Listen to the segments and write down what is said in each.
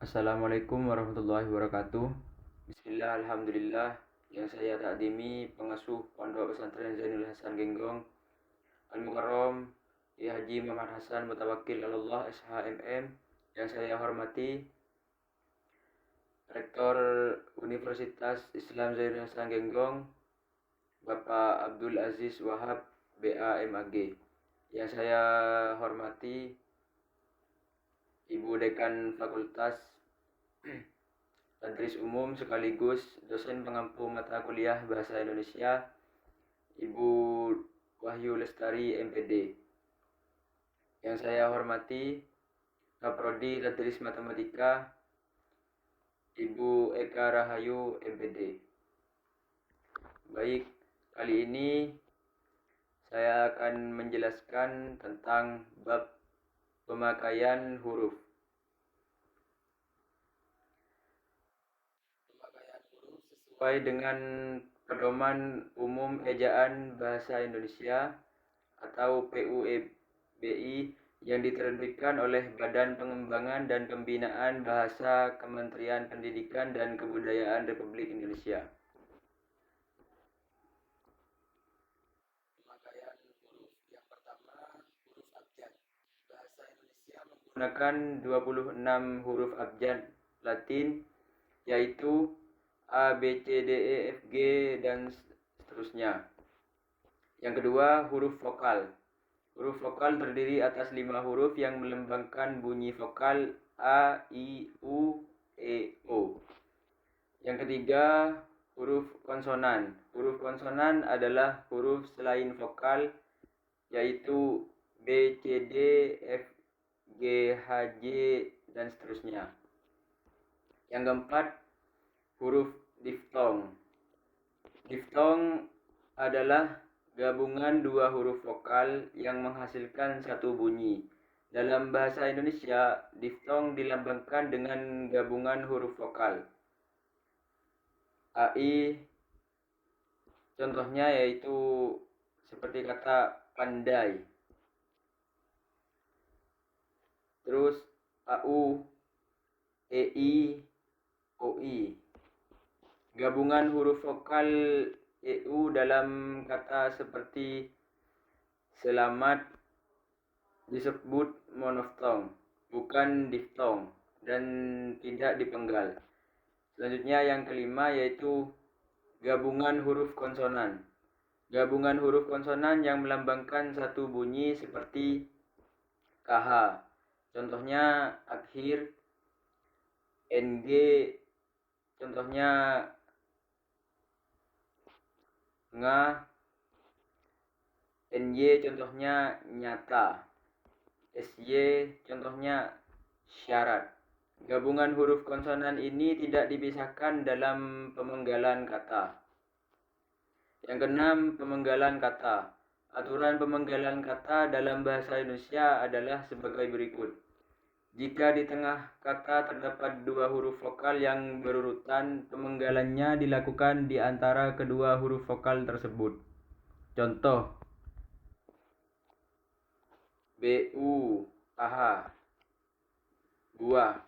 Assalamualaikum warahmatullahi wabarakatuh. Bismillah, alhamdulillah. Yang saya takdimi pengasuh Pondok Pesantren Zainul Hasan Genggong Al-Mukarram Kiai Haji Muhammad Hasan Mutawakil Allah SHMM. Yang saya hormati Rektor Universitas Islam Zainul Hasan Genggong Bapak Abdul Aziz Wahab BAMAG. Yang saya hormati Ibu Dekan Fakultas Tadris Umum sekaligus dosen pengampu mata kuliah Bahasa Indonesia, Ibu Wahyu Lestari MPD. Yang saya hormati Kaprodi Tadris Matematika, Ibu Eka Rahayu MPD. Baik, kali ini saya akan menjelaskan tentang bab pemakaian huruf. Sesuai dengan Pedoman Umum Ejaan Bahasa Indonesia atau PUEBI yang diterbitkan oleh Badan Pengembangan dan Pembinaan Bahasa Kementerian Pendidikan dan Kebudayaan Republik Indonesia. Pemakaian huruf yang pertama, huruf abjad. Bahasa Indonesia menggunakan 26 huruf abjad Latin, yaitu A, B, C, D, E, F, G, dan seterusnya. Yang kedua, huruf vokal. Huruf vokal terdiri atas 5 huruf yang melambangkan bunyi vokal A, I, U, E, O. Yang ketiga, huruf konsonan. Huruf konsonan adalah huruf selain vokal, yaitu B, C, D, F, G, H, J, dan seterusnya. Yang keempat, huruf diftong. Diftong adalah gabungan dua huruf vokal yang menghasilkan satu bunyi. Dalam bahasa Indonesia, diftong dilambangkan dengan gabungan huruf vokal. AI, contohnya yaitu seperti kata pandai. Terus AU, EI, OI. Gabungan huruf vokal EU dalam kata seperti selamat disebut monoftong, bukan diftong, dan tidak dipenggal. Selanjutnya yang kelima yaitu gabungan huruf konsonan. Gabungan huruf konsonan yang melambangkan satu bunyi seperti KH. Contohnya akhir, NG, contohnya nga, NY contohnya nyata, SY contohnya syarat. Gabungan huruf konsonan ini tidak dipisahkan dalam pemenggalan kata. Yang keenam, pemenggalan kata. Aturan pemenggalan kata dalam bahasa Indonesia adalah sebagai berikut. Jika di tengah kata terdapat dua huruf vokal yang berurutan, pemenggalannya dilakukan di antara kedua huruf vokal tersebut. Contoh, BU, AH, buah.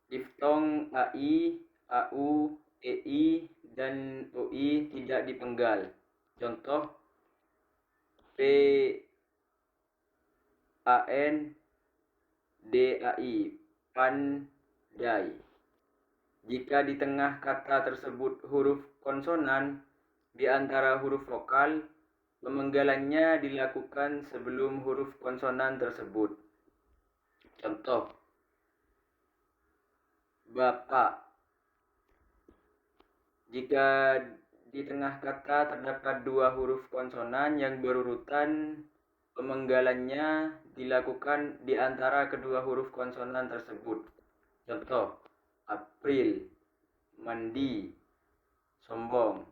Diftong AI, AU, EI, dan OI tidak dipenggal. Contoh, P, AN, DAI, pandai. Jika di tengah kata tersebut huruf konsonan di antara huruf vokal, pemenggalannya dilakukan sebelum huruf konsonan tersebut. Contoh, bapak. Jika di tengah kata terdapat dua huruf konsonan yang berurutan, pemenggalannya dilakukan di antara kedua huruf konsonan tersebut. Contoh, April, mandi, sombong.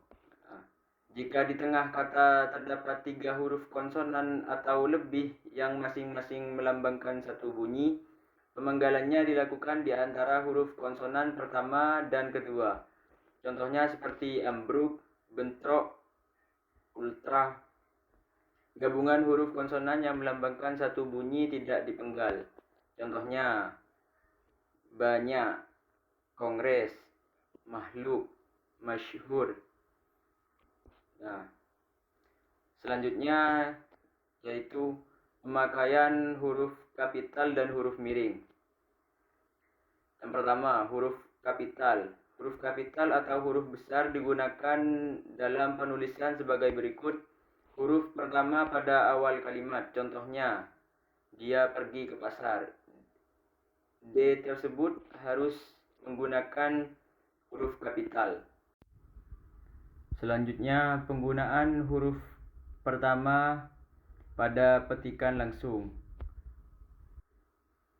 Jika di tengah kata terdapat tiga huruf konsonan atau lebih yang masing-masing melambangkan satu bunyi, pemenggalannya dilakukan di antara huruf konsonan pertama dan kedua. Contohnya seperti ambruk, bentrok, ultra. Gabungan huruf konsonan yang melambangkan satu bunyi tidak dipenggal. Contohnya banyak, kongres, makhluk, masyhur. Nah, selanjutnya yaitu pemakaian huruf kapital dan huruf miring. Yang pertama, huruf kapital. Huruf kapital atau huruf besar digunakan dalam penulisan sebagai berikut. Huruf pertama pada awal kalimat. Contohnya, dia pergi ke pasar. D tersebut harus menggunakan huruf kapital. Selanjutnya, penggunaan huruf pertama pada petikan langsung.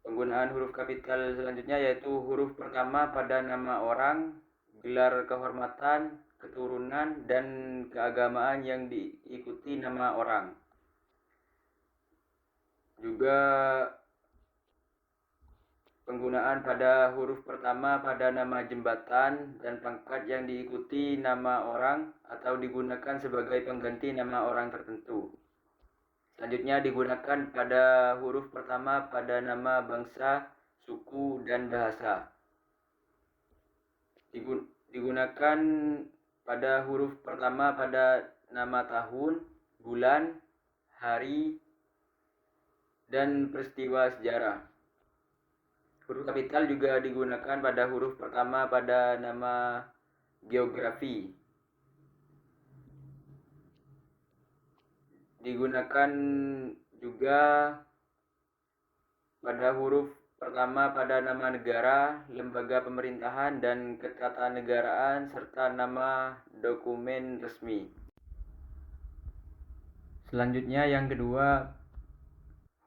Penggunaan huruf kapital selanjutnya yaitu huruf pertama pada nama orang, gelar kehormatan, keturunan, dan keagamaan yang diikuti nama orang. Juga penggunaan pada huruf pertama pada nama jembatan dan pangkat yang diikuti nama orang atau digunakan sebagai pengganti nama orang tertentu. Selanjutnya digunakan pada huruf pertama pada nama bangsa, suku, dan bahasa. Digunakan pada huruf pertama pada nama tahun, bulan, hari, dan peristiwa sejarah. Huruf kapital juga digunakan pada huruf pertama pada nama geografi. Digunakan juga pada huruf pertama pada nama negara, lembaga pemerintahan, dan ketatanegaraan, serta nama dokumen resmi. Selanjutnya yang kedua,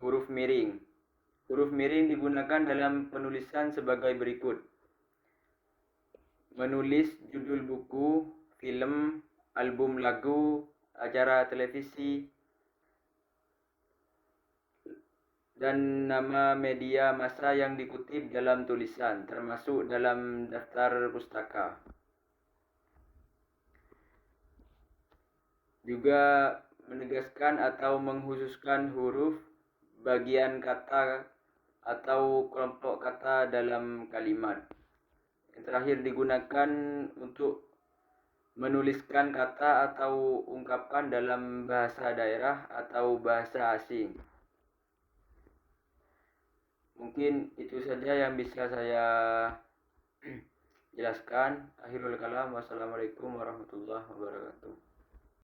huruf miring. Huruf miring digunakan dalam penulisan sebagai berikut. Menulis judul buku, film, album lagu, acara televisi, dan nama media massa yang dikutip dalam tulisan, termasuk dalam daftar pustaka. Juga menegaskan atau mengkhususkan huruf, bagian kata, atau kelompok kata dalam kalimat. Yang terakhir digunakan untuk menuliskan kata atau ungkapan dalam bahasa daerah atau bahasa asing. Mungkin itu saja yang bisa saya jelaskan. Akhirul kalam. Wassalamualaikum warahmatullahi wabarakatuh.